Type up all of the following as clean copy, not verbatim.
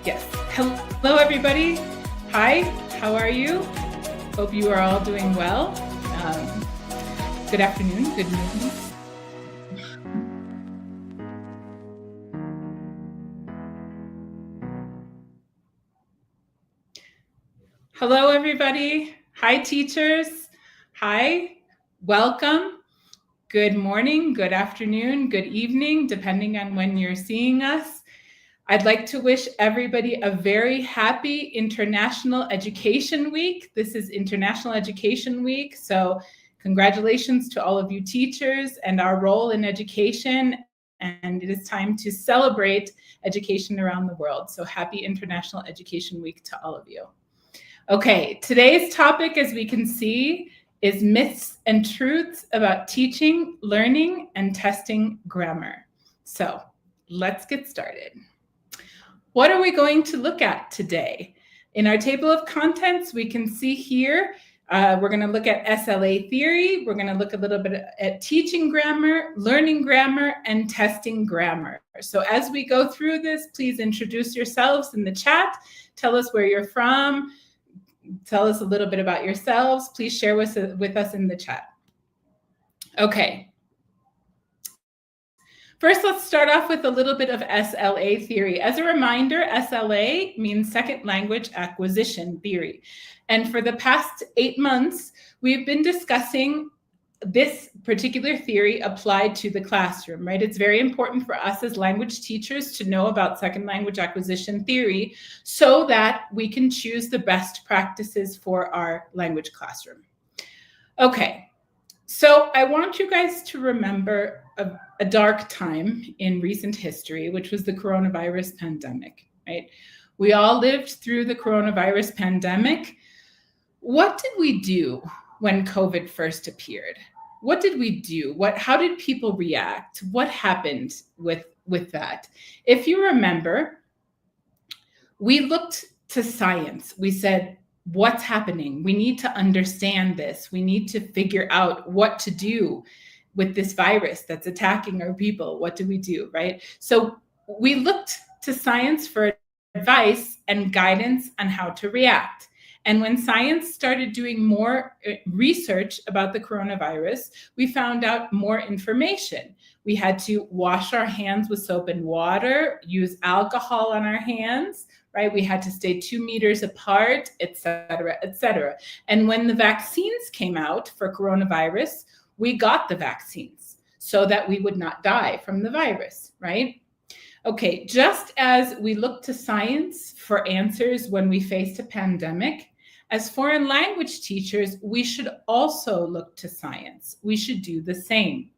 Yes. Hello, everybody. Hi, how are you? Hope you are all doing well. Good afternoon, good evening. Hello, everybody. Hi, teachers. Hi, welcome. Good morning, good afternoon, good evening, depending on when you're seeing us. I'd like to wish everybody a very happy International Education Week. This is International Education Week, so congratulations to all of you teachers and our role in education. And it is time to celebrate education around the world. So happy International Education Week to all of you. Okay, today's topic, as we can see, is myths and truths about teaching, learning, and testing grammar. So let's get started. What are we going to look at today? In our table of contents, we can see here, we're going to look at SLA theory. We're going to look a little bit at teaching grammar, learning grammar, and testing grammar. So as we go through this, please introduce yourselves in the chat. Tell us where you're from. Tell us a little bit about yourselves. Please share with us in the chat. Okay. First, let's start off with a little bit of SLA theory. As a reminder, SLA means Second Language Acquisition Theory. And for the past 8 months, we've been discussing this particular theory applied to the classroom, right? It's very important for us as language teachers to know about second language acquisition theory so that we can choose the best practices for our language classroom. Okay, so I want you guys to remember a dark time in recent history, which was the coronavirus pandemic, right? We all lived through the coronavirus pandemic. What did we do when COVID first appeared? What did we do? How did people react? What happened with that? If you remember, we looked to science. We said, what's happening? We need to understand this. We need to figure out what to do with this virus that's attacking our people. What do we do, right? So we looked to science for advice and guidance on how to react. And when science started doing more research about the coronavirus, we found out more information. We had to wash our hands with soap and water, use alcohol on our hands, right? We had to stay 2 meters apart, et cetera, et cetera. And when the vaccines came out for coronavirus, we got the vaccines so that we would not die from the virus, right? Okay, just as we look to science for answers when we faced a pandemic, as foreign language teachers, we should also look to science. We should do the same.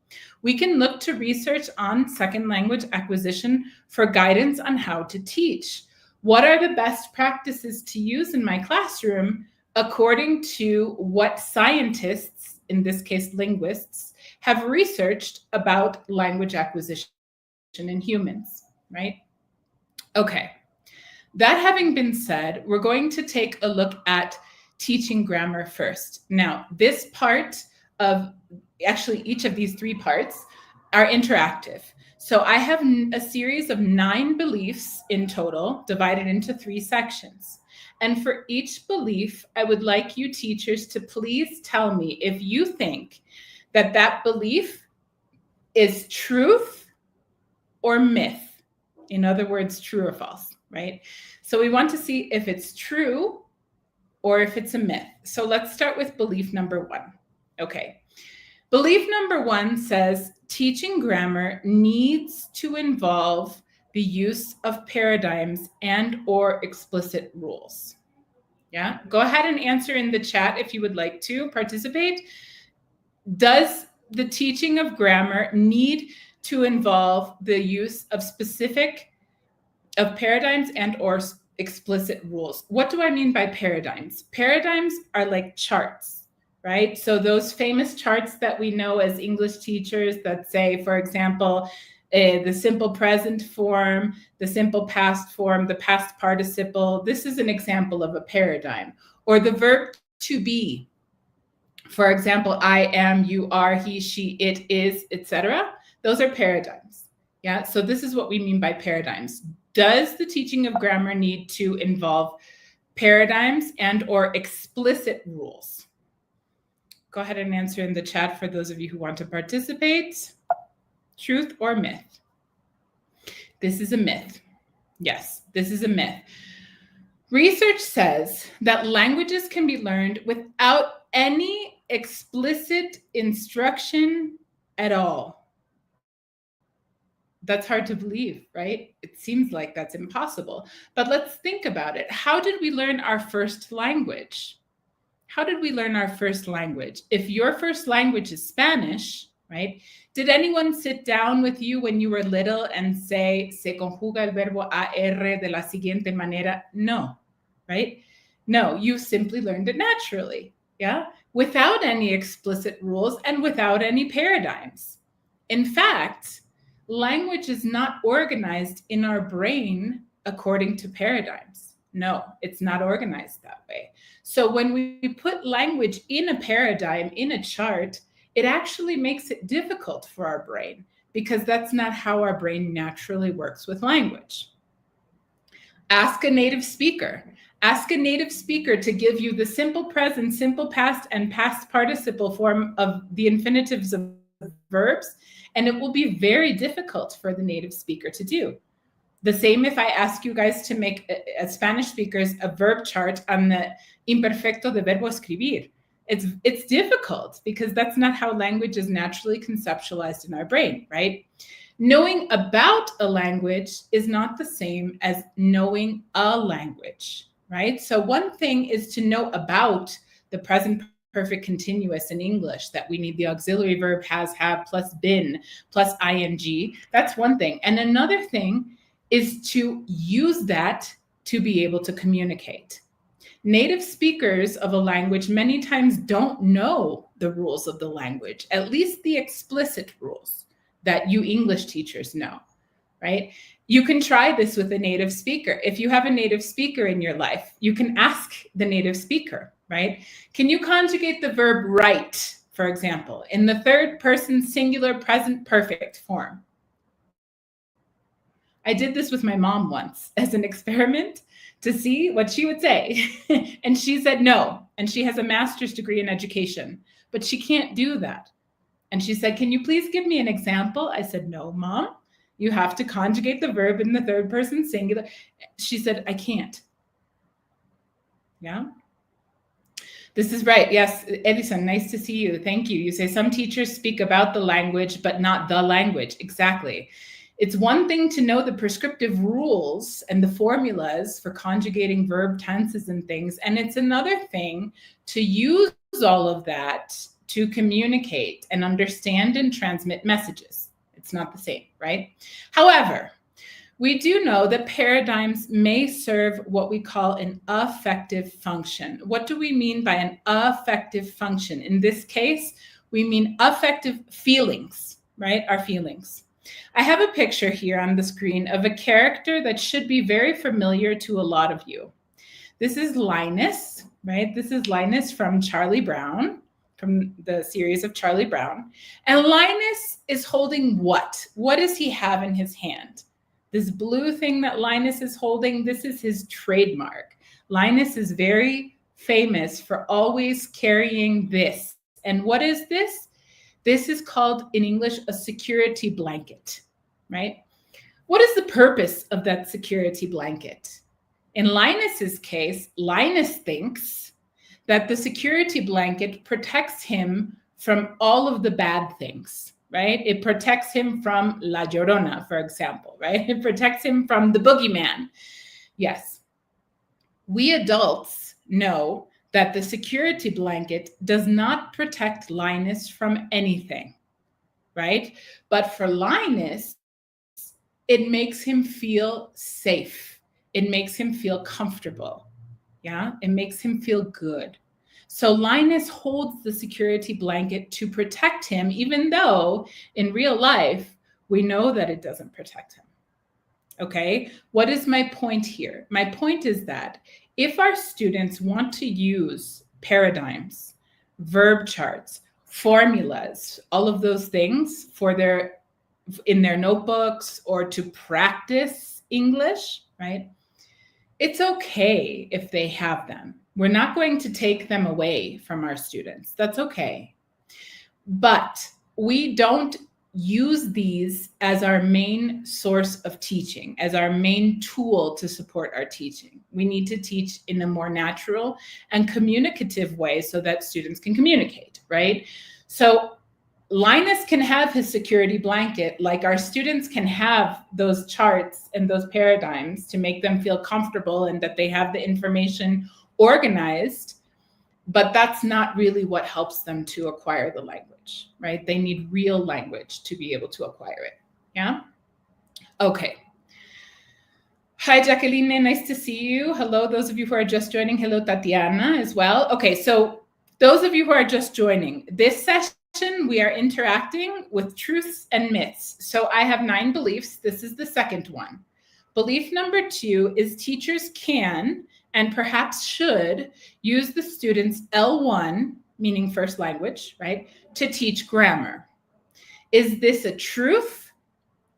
We can look to research on second language acquisition for guidance on how to teach. What are the best practices to use in my classroom according to what scientists, in this case linguists, have researched about language acquisition in humans, right? Okay. That having been said, we're going to take a look at teaching grammar first. Now, this part of, actually each of these 3 parts are interactive. So I have a series of 9 beliefs in total, divided into 3 sections. And for each belief, I would like you teachers to please tell me if you think that that belief is truth or myth. In other words, true or false, right? So we want to see if it's true or if it's a myth. So let's start with belief number 1. Okay. Belief number 1 says teaching grammar needs to involve the use of paradigms and or explicit rules. Yeah, go ahead and answer in the chat if you would like to participate. Does the teaching of grammar need to involve the use of paradigms and or explicit rules? What do I mean by paradigms? Paradigms are like charts, right? So those famous charts that we know as English teachers that say, for example, the simple present form, the simple past form, the past participle. This is an example of a paradigm. Or the verb to be. For example, I am, you are, he, she, it is, etc. Those are paradigms. Yeah, so this is what we mean by paradigms. Does the teaching of grammar need to involve paradigms and or explicit rules? Go ahead and answer in the chat for those of you who want to participate. Truth or myth? This is a myth. Yes, this is a myth. Research says that languages can be learned without any explicit instruction at all. That's hard to believe, right? It seems like that's impossible. But let's think about it. How did we learn our first language? How did we learn our first language? If your first language is Spanish, right? Did anyone sit down with you when you were little and say, se conjuga el verbo AR de la siguiente manera? No, right? No, you simply learned it naturally, yeah? Without any explicit rules and without any paradigms. In fact, language is not organized in our brain according to paradigms. No, it's not organized that way. So when we put language in a paradigm, in a chart, it actually makes it difficult for our brain because that's not how our brain naturally works with language. Ask a native speaker. Ask a native speaker to give you the simple present, simple past, and past participle form of the infinitives of verbs, and it will be very difficult for the native speaker to do. The same if I ask you guys to make, as Spanish speakers, a verb chart on the imperfecto de verbo escribir. It's difficult because that's not how language is naturally conceptualized in our brain, right? Knowing about a language is not the same as knowing a language, right? So one thing is to know about the present perfect continuous in English, that we need the auxiliary verb has, have, plus been, plus ing. That's one thing. And another thing is to use that to be able to communicate. Native speakers of a language many times don't know the rules of the language, at least the explicit rules that you English teachers know, right? You can try this with a native speaker. If you have a native speaker in your life, you can ask the native speaker, right? Can you conjugate the verb write, for example, in the third person singular present perfect form? I did this with my mom once as an experiment to see what she would say. And she said no. And she has a master's degree in education, but she can't do that. And she said, can you please give me an example? I said, no, Mom, you have to conjugate the verb in the third person singular. She said, I can't. Yeah. This is right. Yes, Edison, nice to see you. Thank you. You say some teachers speak about the language, but not the language. Exactly. It's one thing to know the prescriptive rules and the formulas for conjugating verb tenses and things. And it's another thing to use all of that to communicate and understand and transmit messages. It's not the same, right? However, we do know that paradigms may serve what we call an affective function. What do we mean by an affective function? In this case, we mean affective feelings, right? Our feelings. I have a picture here on the screen of a character that should be very familiar to a lot of you. This is Linus, right? This is Linus from Charlie Brown, from the series of Charlie Brown. And Linus is holding what? What does he have in his hand? This blue thing that Linus is holding, this is his trademark. Linus is very famous for always carrying this. And what is this? This is called, in English, a security blanket, right? What is the purpose of that security blanket? In Linus's case, Linus thinks that the security blanket protects him from all of the bad things, right? It protects him from La Llorona, for example, right? It protects him from the boogeyman. Yes. We adults know that the security blanket does not protect Linus from anything, right? But for Linus, it makes him feel safe. It makes him feel comfortable, yeah? It makes him feel good. So Linus holds the security blanket to protect him, even though in real life, we know that it doesn't protect him, okay? What is my point here? My point is that if our students want to use paradigms, verb charts, formulas, all of those things in their notebooks or to practice English, right? It's okay if they have them. We're not going to take them away from our students. That's okay. But we don't use these as our main source of teaching, as our main tool to support our teaching. We need to teach in a more natural and communicative way so that students can communicate, right? So Linus can have his security blanket, like our students can have those charts and those paradigms to make them feel comfortable and that they have the information organized, but that's not really what helps them to acquire the language, right? They need real language to be able to acquire it, yeah? Okay. Hi, Jacqueline, nice to see you. Hello, those of you who are just joining. Hello, Tatiana as well. Okay, so those of you who are just joining, this session, we are interacting with truths and myths. So I have 9 beliefs. This is the second one. Belief number 2 is teachers can and perhaps should use the student's L1, meaning first language, right, to teach grammar. Is this a truth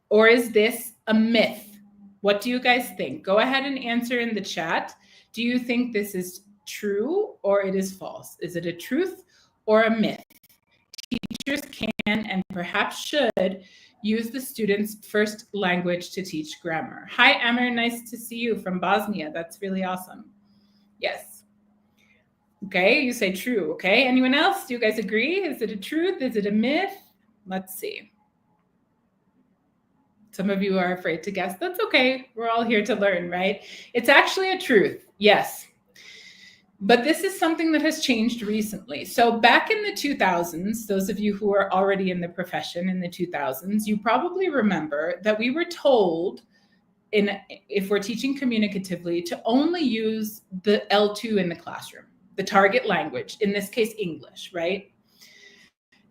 or is this a myth? What do you guys think? Go ahead and answer in the chat. Do you think this is true or it is false? Is it a truth or a myth? Teachers can and perhaps should use the student's first language to teach grammar. Hi, Amr, nice to see you from Bosnia. That's really awesome. Yes. Okay, you say true. Okay, anyone else? Do you guys agree? Is it a truth? Is it a myth? Let's see. Some of you are afraid to guess. That's okay. We're all here to learn, right? It's actually a truth. Yes. But this is something that has changed recently. So back in the 2000s, those of you who are already in the profession in the 2000s, you probably remember that we were told, if we're teaching communicatively, to only use the L2 in the classroom, the target language, in this case, English, right?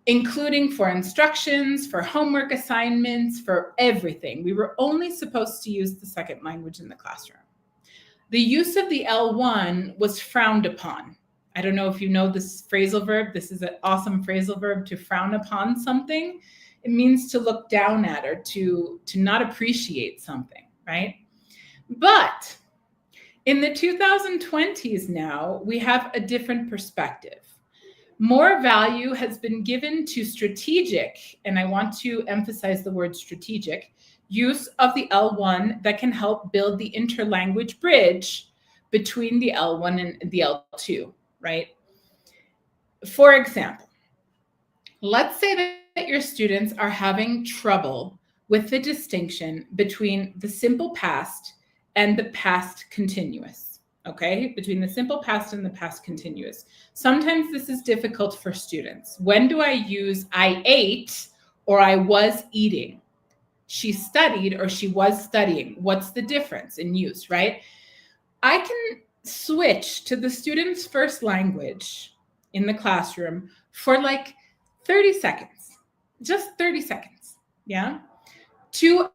Including for instructions, for homework assignments, for everything. We were only supposed to use the second language in the classroom. The use of the L1 was frowned upon. I don't know if you know this phrasal verb. This is an awesome phrasal verb, to frown upon something. It means to look down at or to not appreciate something, right? But in the 2020s now, we have a different perspective. More value has been given to strategic, and I want to emphasize the word strategic, use of the L1 that can help build the interlanguage bridge between the L1 and the L2, right? For example, let's say that your students are having trouble with the distinction between the simple past and the past continuous, okay? Between the simple past and the past continuous. Sometimes this is difficult for students. When do I use I ate or I was eating? She studied or she was studying. What's the difference in use, right? I can switch to the student's first language in the classroom for like 30 seconds, just 30 seconds, yeah? To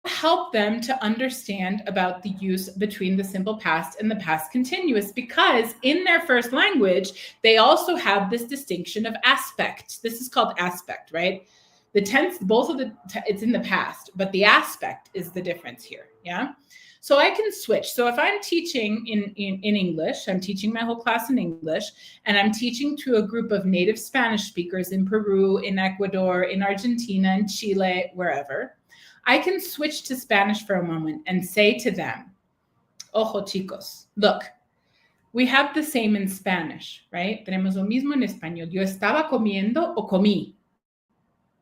help them to understand about the use between the simple past and the past continuous, because in their first language, they also have this distinction of aspect. This is called aspect, right? The tense, both of the, it's in the past, but the aspect is the difference here, yeah? So I can switch. So if I'm teaching in English, I'm teaching my whole class in English, and I'm teaching to a group of native Spanish speakers in Peru, in Ecuador, in Argentina, in Chile, wherever, I can switch to Spanish for a moment and say to them, ojo chicos, look, we have the same in Spanish, right? Tenemos lo mismo en español. Yo estaba comiendo o comí.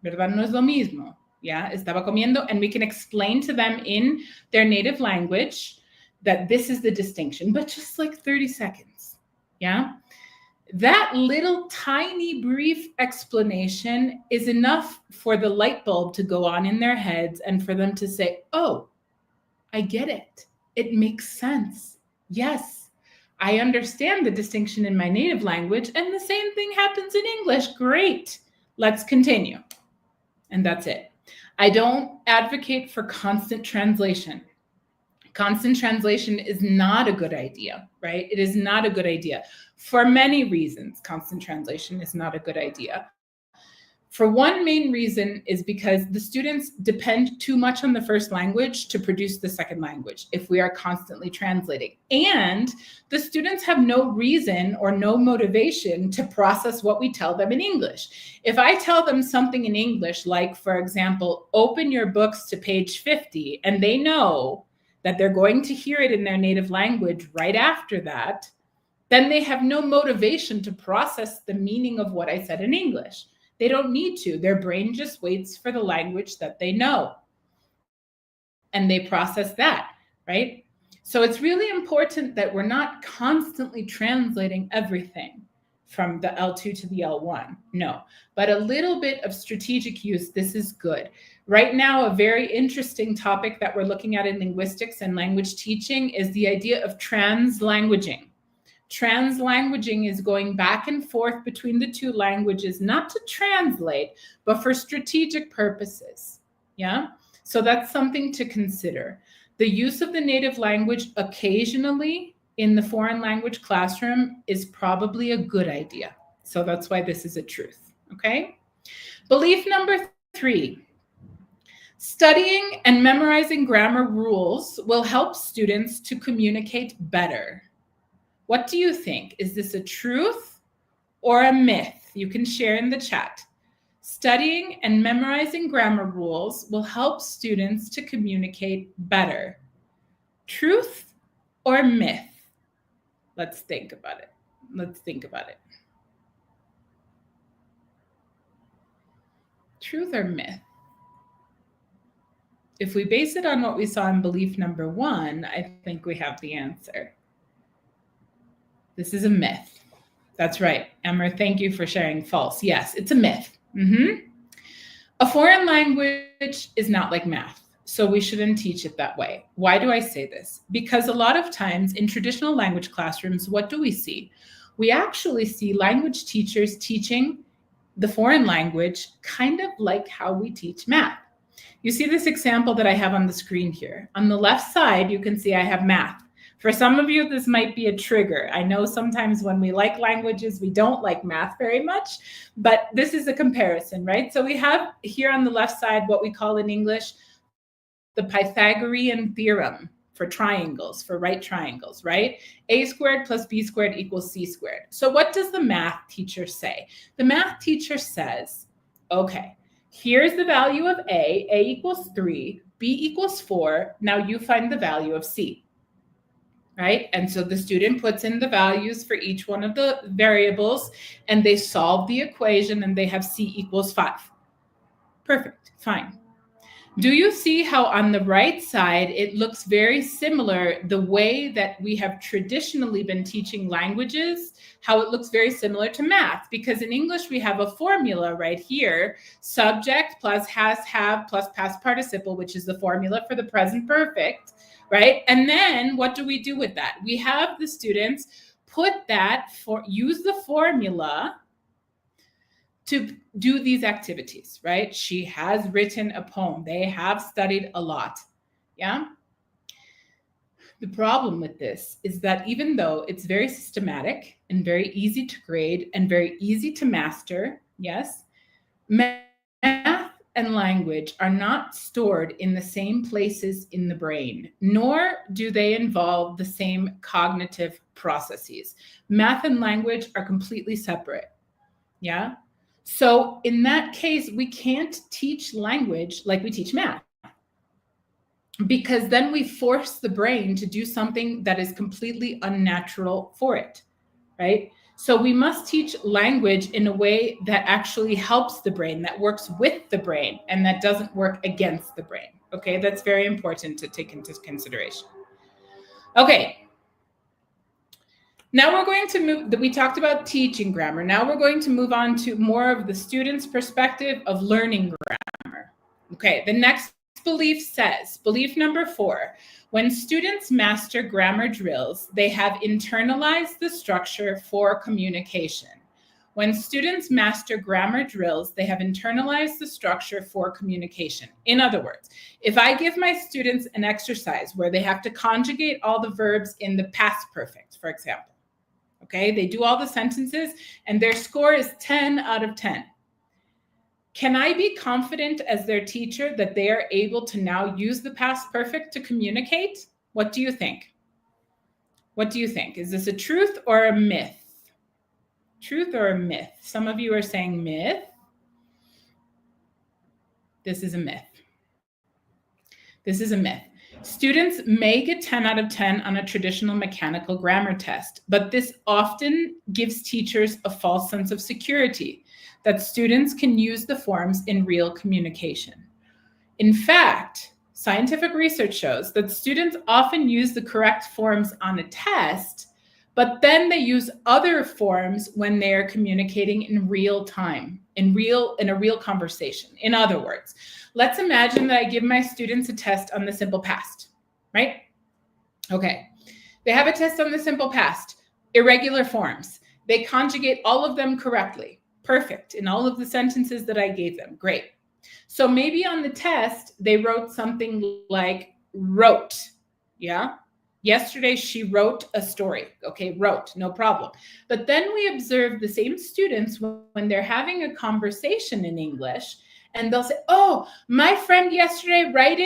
¿Verdad? No es lo mismo. Yeah, estaba comiendo, and we can explain to them in their native language that this is the distinction, but just like 30 seconds. Yeah. That little tiny brief explanation is enough for the light bulb to go on in their heads and for them to say, oh, I get it. It makes sense. Yes, I understand the distinction in my native language, and the same thing happens in English. Great. Let's continue. And that's it. I don't advocate for constant translation. Constant translation is not a good idea, right? It is not a good idea. For many reasons, constant translation is not a good idea. For one main reason is because the students depend too much on the first language to produce the second language if we are constantly translating. And the students have no reason or no motivation to process what we tell them in English. If I tell them something in English, like, for example, open your books to page 50, and they know that they're going to hear it in their native language right after that, then they have no motivation to process the meaning of what I said in English. They don't need to. Their brain just waits for the language that they know. And they process that, right? So it's really important that we're not constantly translating everything from the L2 to the L1. No, but a little bit of strategic use, this is good. Right now, a very interesting topic that we're looking at in linguistics and language teaching is the idea of translanguaging. Translanguaging is going back and forth between the two languages, not to translate, but for strategic purposes. Yeah, so that's something to consider. The use of the native language occasionally in the foreign language classroom is probably a good idea. So that's why this is a truth, okay? Belief number 3. Studying and memorizing grammar rules will help students to communicate better. What do you think? Is this a truth or a myth? You can share in the chat. Studying and memorizing grammar rules will help students to communicate better. Truth or myth? Let's think about it. Let's think about it. Truth or myth? If we base it on what we saw in belief number 1, I think we have the answer. This is a myth. That's right. Emmer, thank you for sharing false. Yes, it's a myth. A foreign language is not like math, so we shouldn't teach it that way. Why do I say this? Because a lot of times in traditional language classrooms, what do we see? We actually see language teachers teaching the foreign language kind of like how we teach math. You see this example that I have on the screen here. On the left side, you can see I have math. For some of you, this might be a trigger. I know sometimes when we like languages, we don't like math very much, but this is a comparison, right? So we have here on the left side what we call in English the Pythagorean theorem for triangles, for right triangles, right? A squared plus B squared equals C squared. So what does the math teacher say? The math teacher says, okay, here's the value of A equals 3, B equals 4. Now you find the value of C. Right? And so the student puts in the values for each one of the variables and they solve the equation and they have C equals 5. Perfect, fine. Do you see how on the right side, it looks very similar the way that we have traditionally been teaching languages, how it looks very similar to math? Because in English, we have a formula right here, subject plus has, have plus past participle, which is the formula for the present perfect. Right? And then what do we do with that? We have the students use the formula to do these activities, right? She has written a poem. They have studied a lot. Yeah. The problem with this is that even though it's very systematic and very easy to grade and very easy to master, yes, math and language are not stored in the same places in the brain, nor do they involve the same cognitive processes. Math and language are completely separate. Yeah. So in that case, we can't teach language like we teach math, because then we force the brain to do something that is completely unnatural for it, right? So we must teach language in a way that actually helps the brain, that works with the brain, and that doesn't work against the brain. Okay, that's very important to take into consideration. Okay, now we're going to move, we talked about teaching grammar. Now we're going to move on to more of the student's perspective of learning grammar. Okay, the next belief says, belief number 4, when students master grammar drills, they have internalized the structure for communication. When students master grammar drills, they have internalized the structure for communication. In other words, if I give my students an exercise where they have to conjugate all the verbs in the past perfect, for example, okay, they do all the sentences and their score is 10 out of 10. Can I be confident as their teacher that they are able to now use the past perfect to communicate? What do you think? What do you think? Is this a truth or a myth? Truth or a myth? Some of you are saying myth. This is a myth. This is a myth. Students may get 10 out of 10 on a traditional mechanical grammar test, but this often gives teachers a false sense of security that students can use the forms in real communication. In fact, scientific research shows that students often use the correct forms on a test, but then they use other forms when they are communicating in real time, in a real conversation. In other words, let's imagine that I give my students a test on the simple past, right? Okay, they have a test on the simple past, irregular forms. They conjugate all of them correctly, perfect, in all of the sentences that I gave them, great. So maybe on the test, they wrote something like wrote, yeah? Yesterday, she wrote a story. Okay, wrote, no problem. But then we observe the same students when they're having a conversation in English, and they'll say, oh, my friend yesterday wrote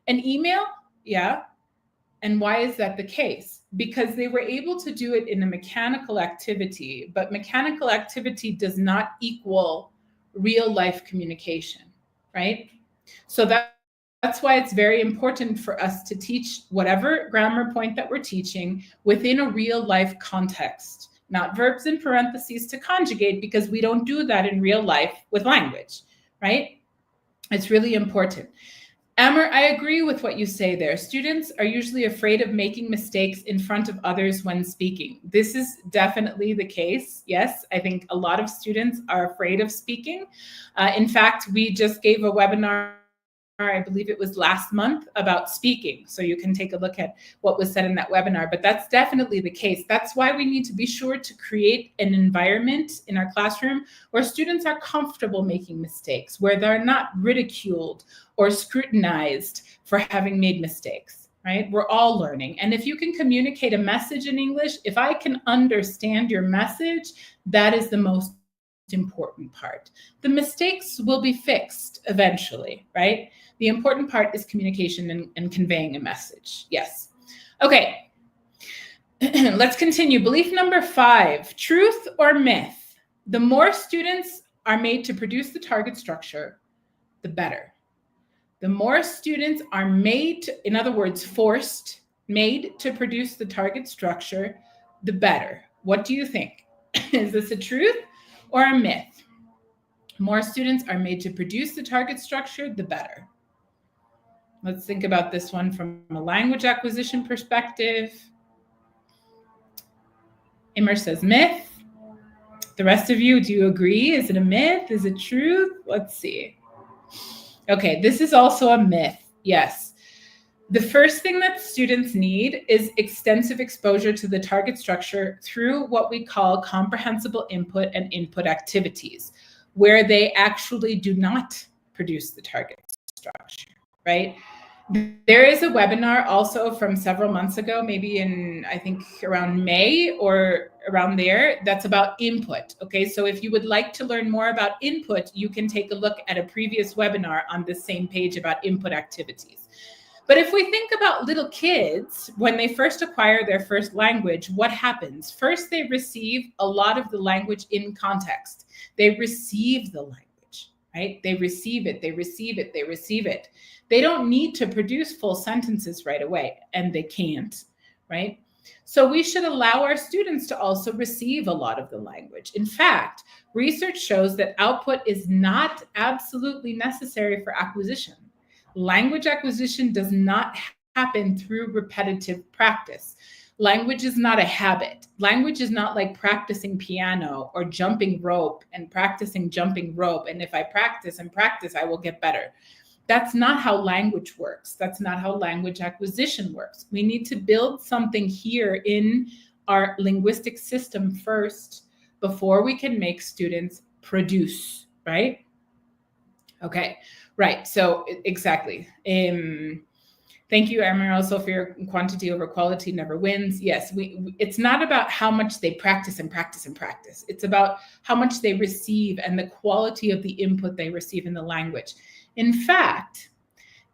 an email. Yeah. And why is that the case? Because they were able to do it in a mechanical activity, but mechanical activity does not equal real life communication, right? So that's why it's very important for us to teach whatever grammar point that we're teaching within a real life context, not verbs in parentheses to conjugate, because we don't do that in real life with language, right? It's really important. Amber, I agree with what you say there. Students are usually afraid of making mistakes in front of others when speaking. This is definitely the case. Yes, I think a lot of students are afraid of speaking. In fact, we just gave a webinar, I believe it was last month, about speaking. So you can take a look at what was said in that webinar, but that's definitely the case. That's why we need to be sure to create an environment in our classroom where students are comfortable making mistakes, where they're not ridiculed or scrutinized for having made mistakes, right? We're all learning. And if you can communicate a message in English, if I can understand your message, that is the most important part. The mistakes will be fixed eventually, right? The important part is communication and conveying a message. Yes. Okay. Let's continue. Belief number 5, truth or myth? The more students are made to produce the target structure, the better. The more students are made to, in other words, made to produce the target structure, the better. What do you think? Is this a truth or a myth? More students are made to produce the target structure, the better. Let's think about this one from a language acquisition perspective. Immer says myth. The rest of you, do you agree? Is it a myth? Is it truth? Let's see. Okay, this is also a myth. Yes. The first thing that students need is extensive exposure to the target structure through what we call comprehensible input and input activities, where they actually do not produce the target structure, right? There is a webinar also from several months ago, maybe in, I think around May or around there, that's about input. Okay, so if you would like to learn more about input, you can take a look at a previous webinar on this same page about input activities. But if we think about little kids, when they first acquire their first language, what happens? First, they receive a lot of the language in context. They receive the language, right? They receive it, they receive it, they receive it. They don't need to produce full sentences right away, and they can't, right? So we should allow our students to also receive a lot of the language. In fact, research shows that output is not absolutely necessary for acquisition. Language acquisition does not happen through repetitive practice. Language is not a habit. Language is not like practicing piano or jumping rope and practicing jumping rope. And if I practice and practice, I will get better. That's not how language works. That's not how language acquisition works. We need to build something here in our linguistic system first before we can make students produce, right? Okay, right. So exactly. Thank you, Amir, also for your quantity over quality never wins. Yes, it's not about how much they practice and practice and practice. It's about how much they receive and the quality of the input they receive in the language. In fact,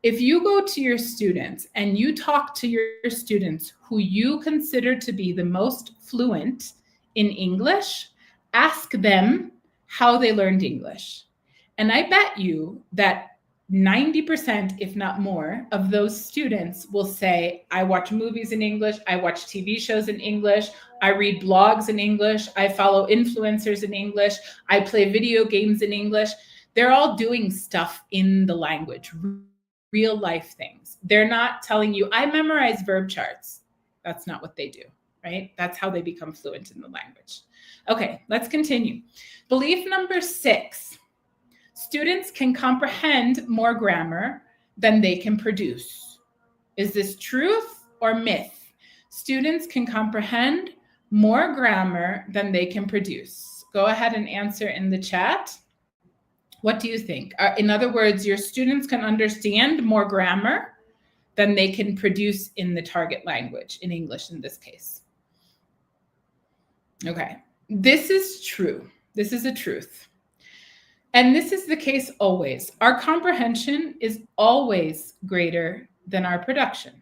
if you go to your students and you talk to your students who you consider to be the most fluent in English, ask them how they learned English. And I bet you that 90%, if not more, of those students will say, I watch movies in English, I watch TV shows in English, I read blogs in English, I follow influencers in English, I play video games in English. They're all doing stuff in the language, real life things. They're not telling you, I memorize verb charts. That's not what they do, right? That's how they become fluent in the language. Okay, let's continue. Belief number 6. Students can comprehend more grammar than they can produce. Is this truth or myth? Students can comprehend more grammar than they can produce. Go ahead and answer in the chat. What do you think? In other words, your students can understand more grammar than they can produce in the target language, in English in this case. Okay, this is true. This is a truth. And this is the case always. Our comprehension is always greater than our production,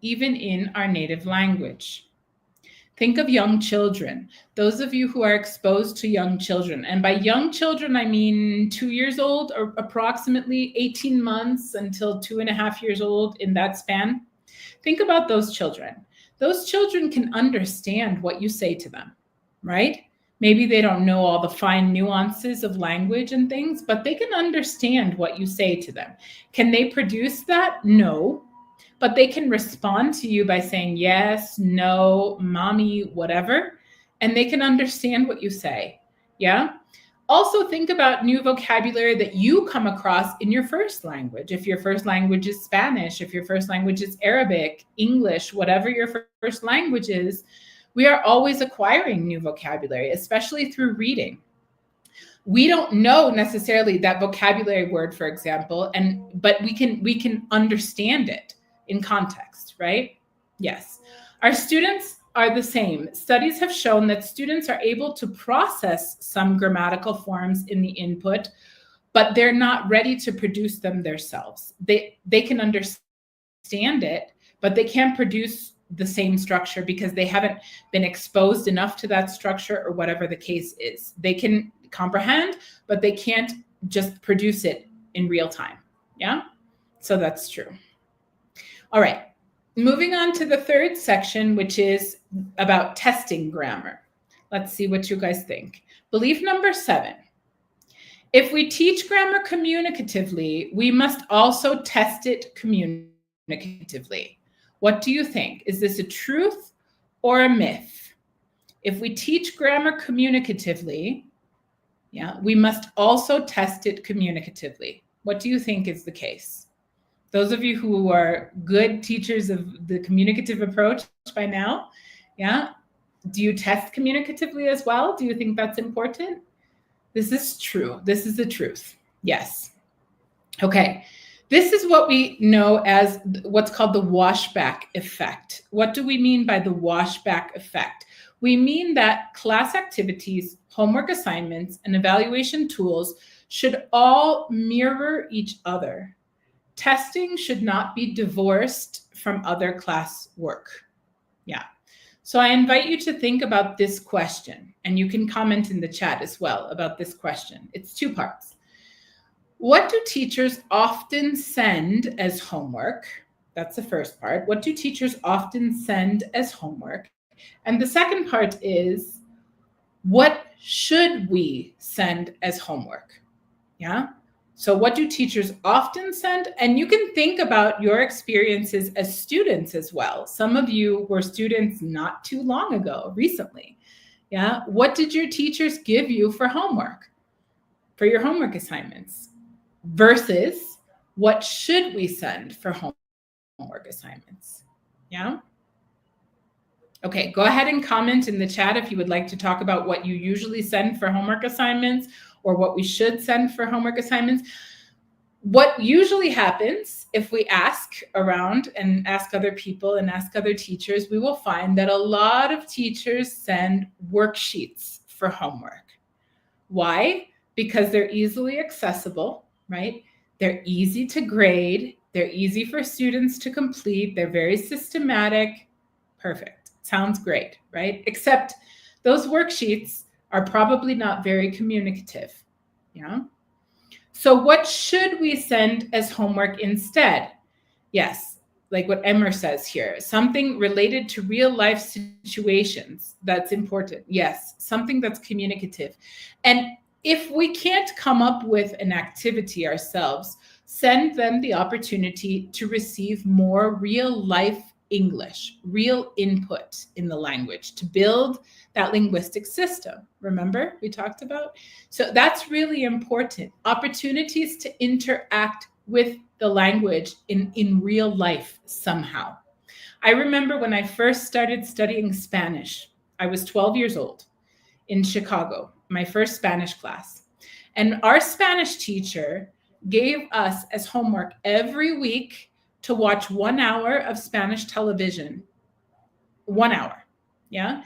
even in our native language. Think of young children, those of you who are exposed to young children. And by young children, I mean 2 years old or approximately 18 months until 2.5 years old, in that span. Think about those children. Those children can understand what you say to them, right? Maybe they don't know all the fine nuances of language and things, but they can understand what you say to them. Can they produce that? No. But they can respond to you by saying yes, no, mommy, whatever, and they can understand what you say. Yeah. Also think about new vocabulary that you come across in your first language. If your first language is Spanish, if your first language is Arabic, English, whatever your first language is, we are always acquiring new vocabulary, especially through reading. We don't know necessarily that vocabulary word, for example, but we can understand it in context, right? Yes. Our students are the same. Studies have shown that students are able to process some grammatical forms in the input, but they're not ready to produce them themselves. They can understand it, but they can't produce the same structure because they haven't been exposed enough to that structure or whatever the case is. They can comprehend, but they can't just produce it in real time. Yeah, so that's true. All right, moving on to the third section, which is about testing grammar. Let's see what you guys think. Belief number 7. If we teach grammar communicatively, we must also test it communicatively. What do you think? Is this a truth or a myth? If we teach grammar communicatively, yeah, we must also test it communicatively. What do you think is the case? Those of you who are good teachers of the communicative approach by now, yeah, do you test communicatively as well? Do you think that's important? This is true. This is the truth. Yes. Okay. This is what we know as what's called the washback effect. What do we mean by the washback effect? We mean that class activities, homework assignments, and evaluation tools should all mirror each other. Testing should not be divorced from other class work. Yeah. So I invite you to think about this question, and you can comment in the chat as well about this question. It's 2 parts. What do teachers often send as homework? That's the first part. What do teachers often send as homework? And the second part is, what should we send as homework? Yeah. So what do teachers often send? And you can think about your experiences as students as well. Some of you were students not too long ago, recently. Yeah. What did your teachers give you for homework, for your homework assignments? Versus what should we send for homework assignments? Yeah. Okay, go ahead and comment in the chat if you would like to talk about what you usually send for homework assignments or what we should send for homework assignments. What usually happens if we ask around and ask other people and ask other teachers, we will find that a lot of teachers send worksheets for homework. Why? Because they're easily accessible, right? They're easy to grade. They're easy for students to complete. They're very systematic. Perfect. Sounds great, right? Except those worksheets are probably not very communicative. Yeah. So what should we send as homework instead? Yes, like what Emmer says here, something related to real life situations. That's important. Yes, something that's communicative. And if we can't come up with an activity ourselves, send them the opportunity to receive more real life English, real input in the language to build that linguistic system. Remember, we talked about? So that's really important. Opportunities to interact with the language in real life somehow. I remember when I first started studying Spanish, I was 12 years old in Chicago, my first Spanish class. And our Spanish teacher gave us as homework every week to watch 1 hour of Spanish television. 1 hour. Yeah.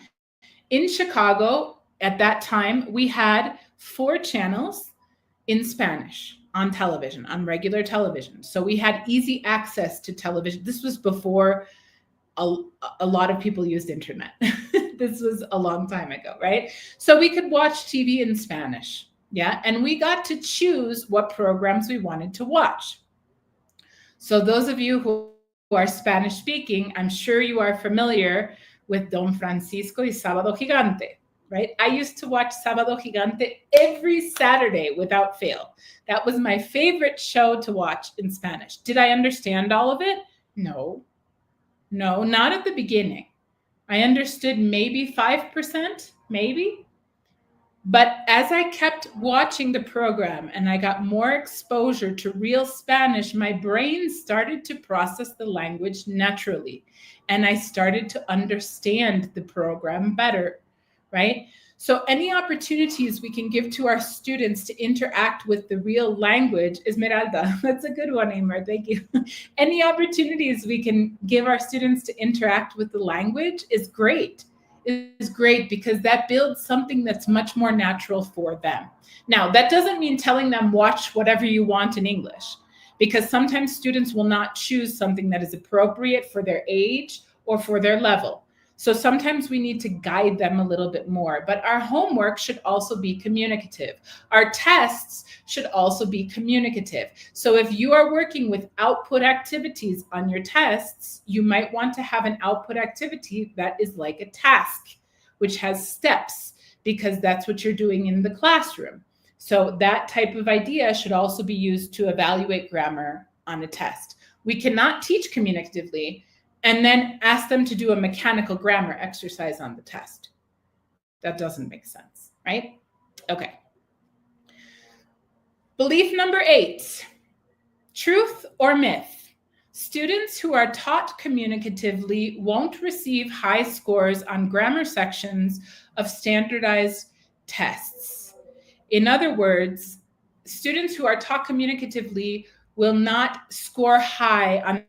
In Chicago, at that time, we had 4 channels in Spanish on television, on regular television. So we had easy access to television. This was before a lot of people used internet. This was a long time ago, right? So we could watch TV in Spanish. Yeah. And we got to choose what programs we wanted to watch. So those of you who are Spanish speaking, I'm sure you are familiar with Don Francisco y Sábado Gigante, right? I used to watch Sábado Gigante every Saturday without fail. That was my favorite show to watch in Spanish. Did I understand all of it? No, not at the beginning. I understood maybe 5%, maybe. But as I kept watching the program and I got more exposure to real Spanish, my brain started to process the language naturally. And I started to understand the program better, right? So any opportunities we can give to our students to interact with the real language, Esmeralda, that's a good one, Amar, thank you. Any opportunities we can give our students to interact with the language is great because that builds something that's much more natural for them. Now, that doesn't mean telling them watch whatever you want in English, because sometimes students will not choose something that is appropriate for their age or for their level. So sometimes we need to guide them a little bit more, but our homework should also be communicative. Our tests should also be communicative. So if you are working with output activities on your tests, you might want to have an output activity that is like a task, which has steps, because that's what you're doing in the classroom. So that type of idea should also be used to evaluate grammar on a test. We cannot teach communicatively and then ask them to do a mechanical grammar exercise on the test. That doesn't make sense, right? Okay. Belief number 8, truth or myth? Students who are taught communicatively won't receive high scores on grammar sections of standardized tests. In other words, students who are taught communicatively will not score high on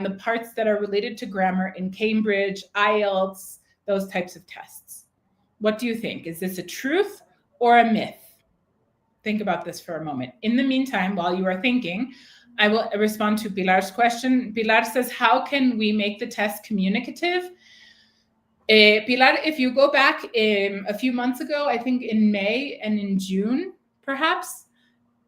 the parts that are related to grammar in Cambridge, IELTS, those types of tests. What do you think? Is this a truth or a myth? Think about this for a moment. In the meantime, while you are thinking, I will respond to Pilar's question. Pilar says, how can we make the test communicative? Pilar, if you go back a few months ago, I think in May and in June, perhaps,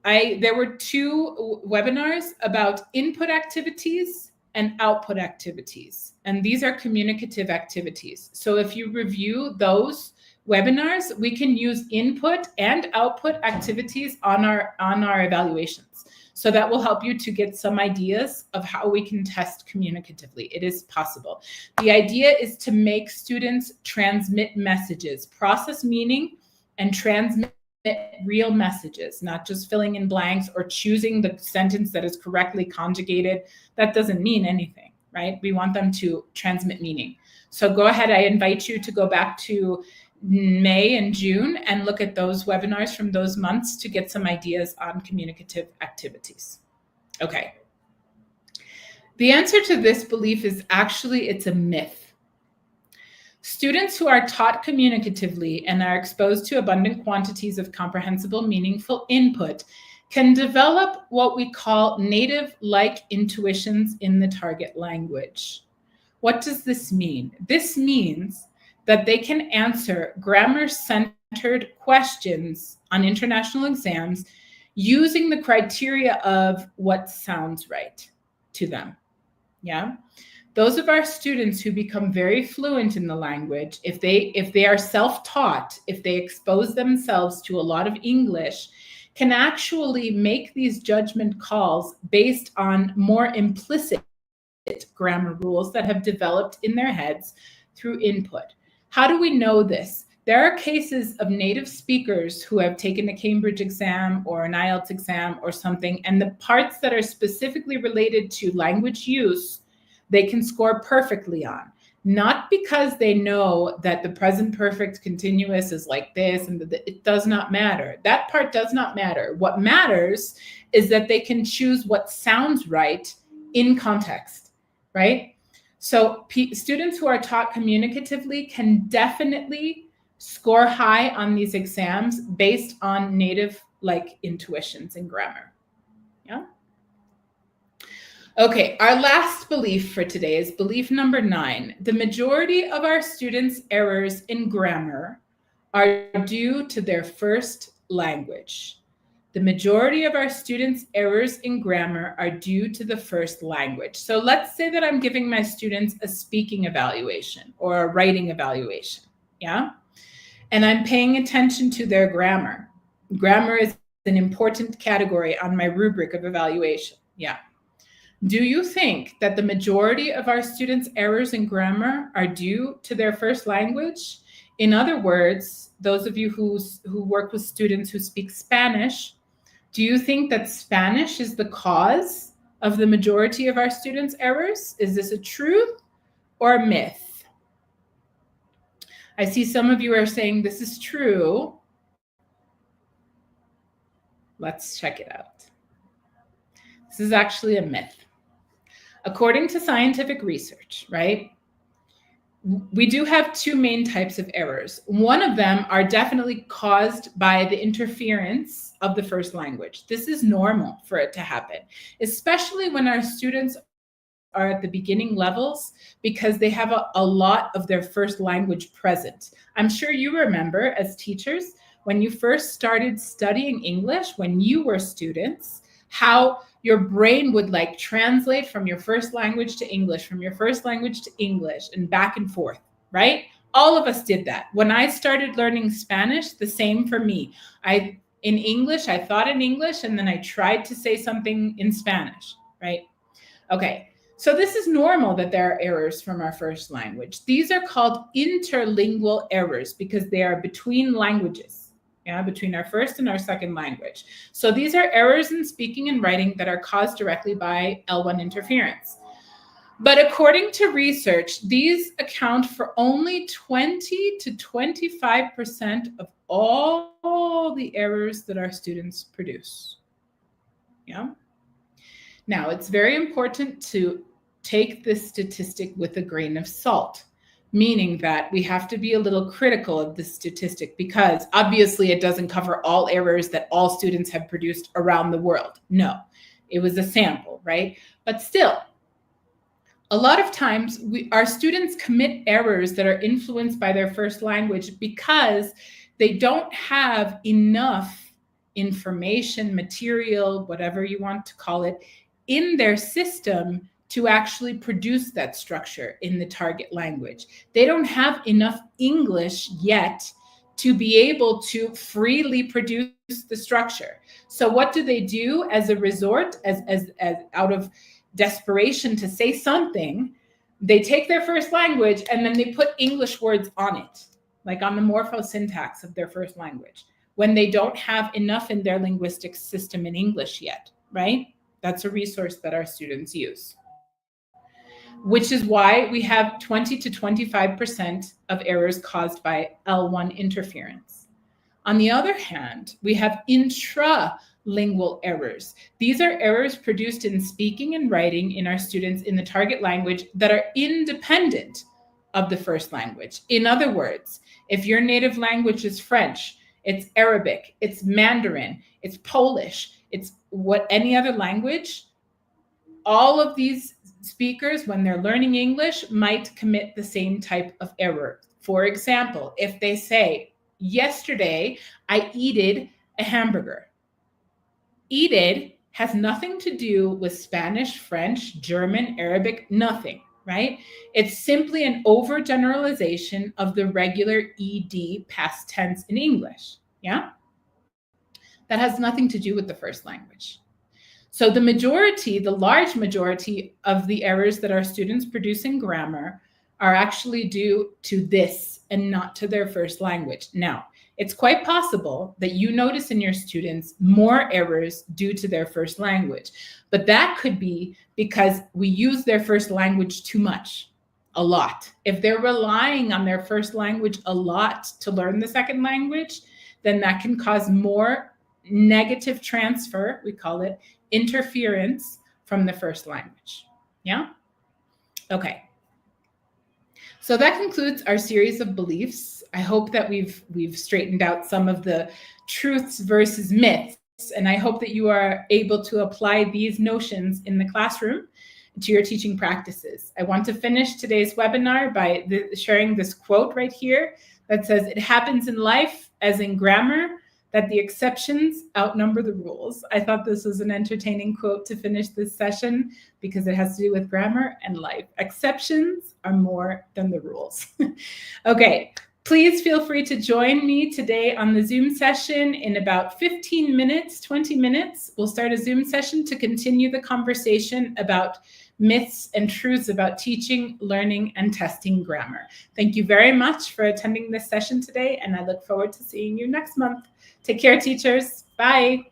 there were 2 webinars about input activities and output activities. And these are communicative activities. So if you review those webinars, we can use input and output activities on our evaluations. So that will help you to get some ideas of how we can test communicatively. It is possible. The idea is to make students transmit messages, process meaning, and transmit real messages, not just filling in blanks or choosing the sentence that is correctly conjugated. That doesn't mean anything, right? We want them to transmit meaning. So go ahead. I invite you to go back to May and June and look at those webinars from those months to get some ideas on communicative activities. Okay. The answer to this belief is actually it's a myth. Students who are taught communicatively and are exposed to abundant quantities of comprehensible, meaningful input can develop what we call native-like intuitions in the target language. What does this mean? This means that they can answer grammar-centered questions on international exams using the criteria of what sounds right to them. Yeah. Those of our students who become very fluent in the language, if they are self-taught, if they expose themselves to a lot of English, can actually make these judgment calls based on more implicit grammar rules that have developed in their heads through input. How do we know this? There are cases of native speakers who have taken a Cambridge exam or an IELTS exam or something, and the parts that are specifically related to language use, they can score perfectly on. Not because they know that the present perfect continuous is like this, and it does not matter. That part does not matter. What matters is that they can choose what sounds right in context, right? So students who are taught communicatively can definitely score high on these exams based on native-like intuitions in grammar. Yeah. Okay, our last belief for today is belief number 9. The majority of our students' errors in grammar are due to their first language. The majority of our students' errors in grammar are due to the first language. So let's say that I'm giving my students a speaking evaluation or a writing evaluation, yeah? And I'm paying attention to their grammar. Grammar is an important category on my rubric of evaluation, yeah. Do you think that the majority of our students' errors in grammar are due to their first language? In other words, those of you who work with students who speak Spanish, do you think that Spanish is the cause of the majority of our students' errors? Is this a truth or a myth? I see some of you are saying this is true. Let's check it out. This is actually a myth. According to scientific research, right, we do have two main types of errors. One of them are definitely caused by the interference of the first language. This is normal for it to happen, especially when our students are at the beginning levels because they have a lot of their first language present. I'm sure you remember as teachers, when you first started studying English, when you were students, how your brain would like translate from your first language to English, from your first language to English, and back and forth, right? All of us did that. When I started learning Spanish, the same for me. In English, I thought in English, and then I tried to say something in Spanish, right? Okay, so this is normal that there are errors from our first language. These are called interlingual errors because they are between languages. Yeah, between our first and our second language. So these are errors in speaking and writing that are caused directly by L1 interference. But according to research, these account for only 20 to 25% of all the errors that our students produce. Yeah. Now, it's very important to take this statistic with a grain of salt, meaning that we have to be a little critical of this statistic because obviously it doesn't cover all errors that all students have produced around the world. No, it was a sample, right? But still, a lot of times our students commit errors that are influenced by their first language because they don't have enough information, material, whatever you want to call it, in their system to actually produce that structure in the target language. They don't have enough English yet to be able to freely produce the structure. So what do they do as a resort, as out of desperation to say something? They take their first language and then they put English words on it, like on the morphosyntax of their first language, when they don't have enough in their linguistic system in English yet, right? That's a resource that our students use, which is why we have 20 to 25% of errors caused by L1 interference. On the other hand, we have intra lingual errors. These are errors produced in speaking and writing in our students in the target language that are independent of the first language. In other words, if your native language is French, it's Arabic, it's Mandarin, it's Polish, it's any other language, all of these speakers, when they're learning English, might commit the same type of error. For example, if they say, yesterday I eated a hamburger. Eated has nothing to do with Spanish, French, German, Arabic, nothing, right? It's simply an overgeneralization of the regular ed past tense in English, yeah? That has nothing to do with the first language. So the large majority of the errors that our students produce in grammar are actually due to this and not to their first language. Now, it's quite possible that you notice in your students more errors due to their first language, but that could be because we use their first language too much, a lot. If they're relying on their first language a lot to learn the second language, then that can cause more negative transfer, we call it interference, from the first language. Yeah? Okay. So that concludes our series of beliefs. I hope that we've straightened out some of the truths versus myths, and I hope that you are able to apply these notions in the classroom to your teaching practices. I want to finish today's webinar by sharing this quote right here that says, "It happens in life as in grammar, that the exceptions outnumber the rules." I thought this was an entertaining quote to finish this session because it has to do with grammar and life. Exceptions are more than the rules. Okay, please feel free to join me today on the Zoom session in about 15 minutes, 20 minutes. We'll start a Zoom session to continue the conversation about myths and truths about teaching, learning, and testing grammar. Thank you very much for attending this session today, and I look forward to seeing you next month. Take care, teachers. Bye.